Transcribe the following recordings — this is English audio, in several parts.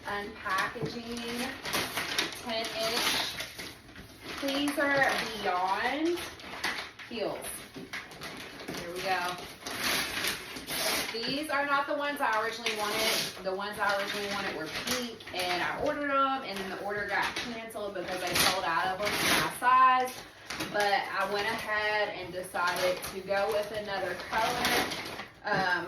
Unpackaging 10-inch. These are beyond heels. Here we go. These are not the ones I originally wanted. The ones I originally wanted were pink, and I ordered them, and then the order got canceled because they sold out of them in my size. But I went ahead and decided to go with another color,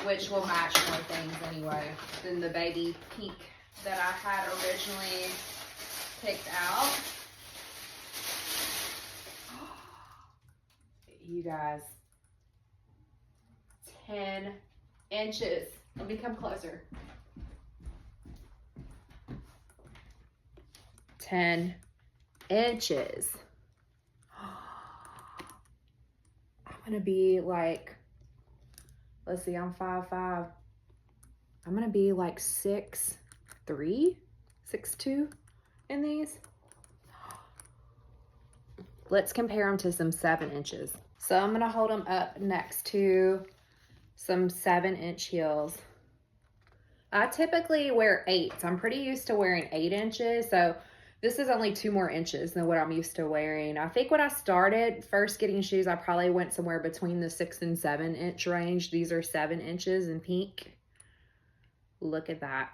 which will match more things anyway than the baby pink that I had originally picked out. You guys, 10 inches. Let me come closer. 10 inches. I'm gonna be like, let's see, I'm 5'5". I'm gonna be like 6'3", 6'2" in these. Let's compare them to some 7 inches. So I'm gonna hold them up next to some 7-inch heels. I typically wear 8s. I'm pretty used to wearing 8 inches. So this is only 2 more inches than what I'm used to wearing. I think when I started first getting shoes, I probably went somewhere between the 6 and 7 inch range. These are 7 inches in pink. Look at that.